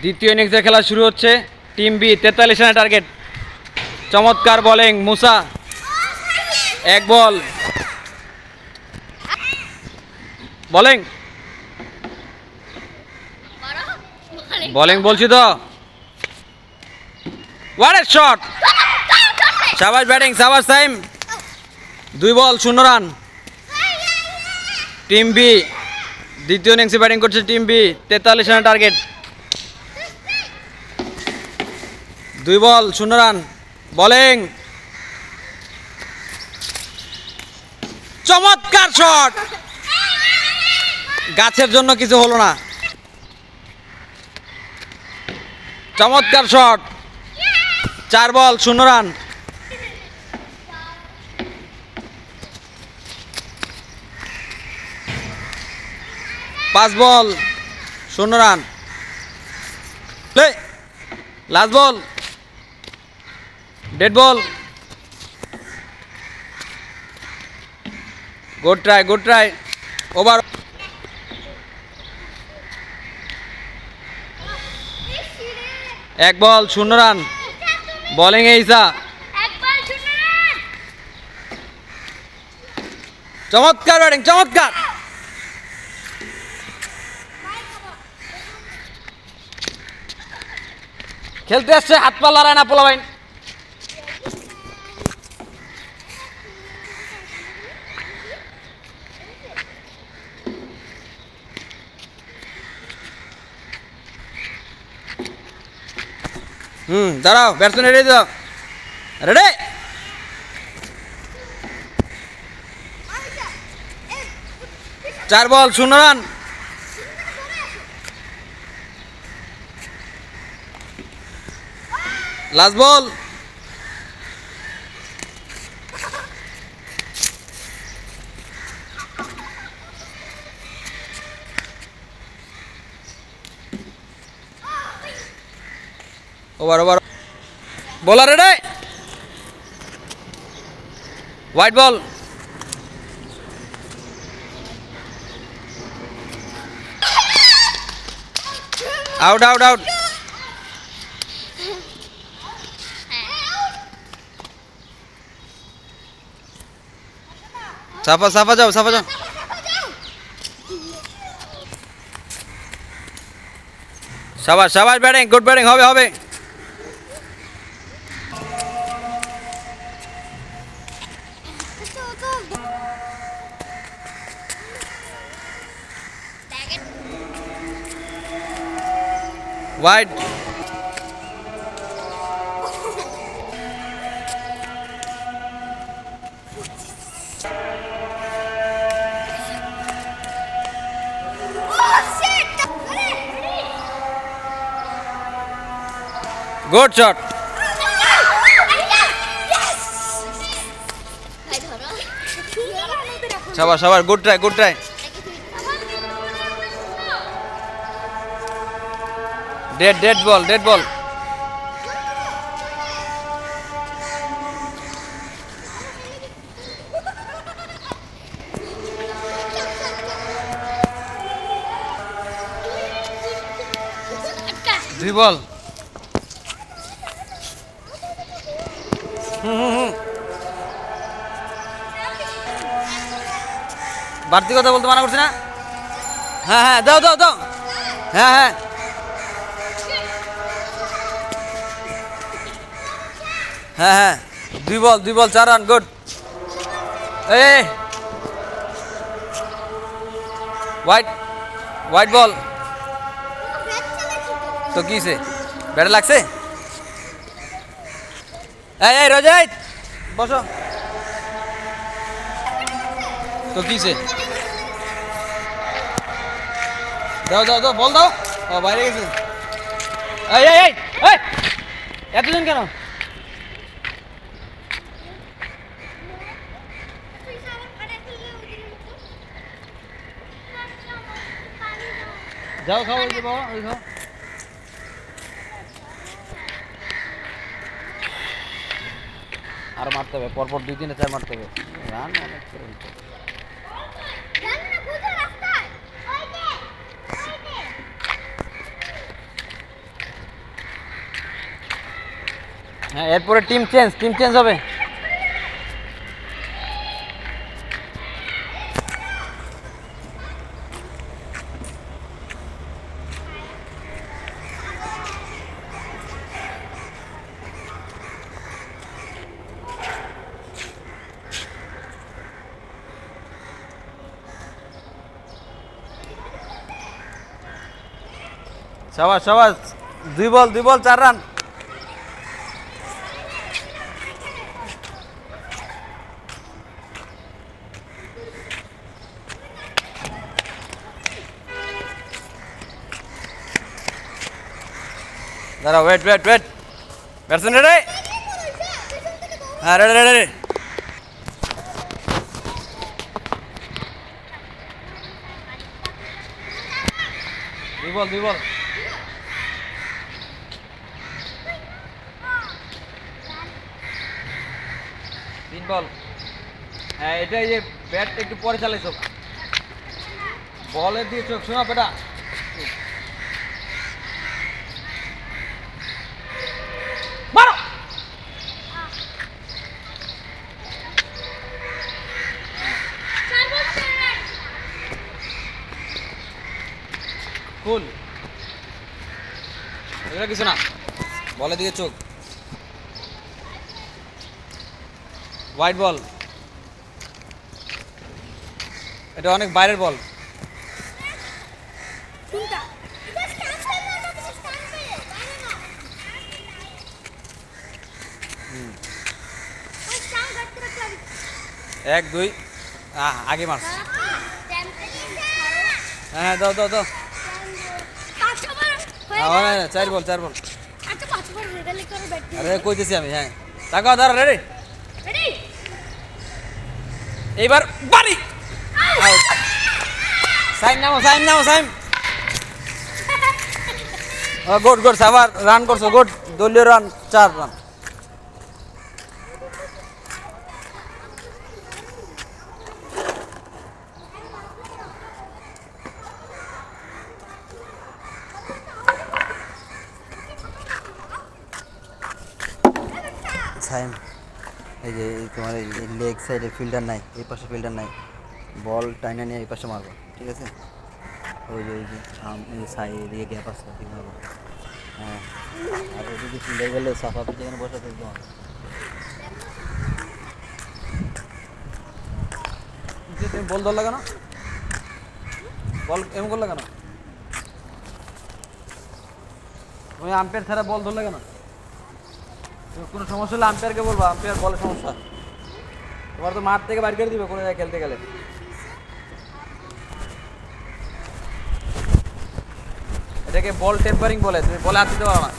দ্বিতীয় ইনিংসের খেলা শুরু হচ্ছে। টিম বি 43 রানের টার্গেট। চমৎকার বোলিং মুসা। এক বল বোলিং বোলিং বলছি তো। What a shot! শাবাশ ব্যাটিং, শাবাশ Saim. 2 ball 0 run. Team B দ্বিতীয় ইনিংসে ব্যাটিং করছে। টিম বি 43 রানের টার্গেট। 2 ball 0 run. বোলিং চমৎকার শট, গাছের জন্য কিছু হলো না। চমৎকার shot. 4 ball 0 run. 5 ball 0 run. Last ball, dead ball. Good try, good try. Over. এক বল 0 রান। বোলিং এ ইসা। চমৎকার ব্যাটিং, চমৎকার। খেলতে আসছে, হাত পা লড়ায় না পোলাবাইন। দাঁড়াও, ব্যাটসম্যান রেডি দাও। রেডি। চার ball 0 run. Last ball. Over, over. Bowler ready. White ball. Out, out, out. সাফা, সাফা যাও, সাফা যাও। সাবাস, সাবাস ব্যাটিং, গুড ব্যাটিং। হবে, হবে। ওয়াইড। Good shot. সাবাস, সাবাস, good try, good try. Dead, dead বল, ডেড বল। দুই বল। বাড়তি কথা বলতে মানা করছি না। হ্যাঁ, হ্যাঁ, দাও, দাও, দাও। হ্যাঁ, হ্যাঁ, হ্যাঁ, হ্যাঁ। 2 বল 2 বল 4 রান। গুড। এই হোয়াইট, হোয়াইট বল। তো কিসে ব্যাটে লাগছে? এই এই রোজাইত বসো। তো কিসে? দাও, দাও, দাও, বল দাও। ও বাইরে গেছে। এই এই এই এই এতজন কেন? যাও, খাও, ওই যে বাবা, ওই খাও। আর মারতে হবে, পরপর 2-3-4 মারতে হবে। রান অনেক করে দিতে হবে। হ্যাঁ, এরপরে টিম চেঞ্জ হবে। সাবাস 2 বল 4 রান। দাঁড়া, ওয়েট। Batsman ready? হ্যাঁ, রেডি। 2 বল। 3 বল। হ্যাঁ, এটা এই যে ব্যাট একটু পরে চালাইছো, বলের দিয়ে চোখ শোনা বেটা। মারো। ফুল, এটা কিছু না, বলের দিকে চোখ। হোয়াইট বল, এটা অনেক বাইরের বল। এক দুই, আগে মারছ। হ্যাঁ, দাও। 4 বল। আরে কইতেছি আমি। হ্যাঁ, তাকাও, দাঁড়া, রেডি? এইবার বাড়ি। সাইম নামো। গুড, সাবার রান করছো, গুড। দলীয় রান 4 রান। সাইম, এই যে তোমার এই লেগ সাইডে ফিল্ডার নাই, এই পাশে ফিল্ডার নাই, বল টাইনা নিয়ে এই পাশে মারবো, ঠিক আছে? ওই যে সাইড দিয়ে গ্যাপ আছে, ঠিক মারবো। হ্যাঁ, আর ওদিকে ফিল্ডার গেলে সাফা যেখানে বসে থাকবে। তুমি বল ধরলে কেন? বল এমন করলে কেন? তুমি আম্পায়ার ছাড়া বল ধরলে কেন? কোনো সমস্যা হলে আম্পায়ারকে বলবো, আম্পায়ার বলে সমস্যা। তোমার তো মাঠ থেকে বাইর করে দিবে কোনো জায়গায় খেলতে গেলে। এটাকে বল টেম্পারিং বলে, তুমি বলে হাত দিতে পারো না।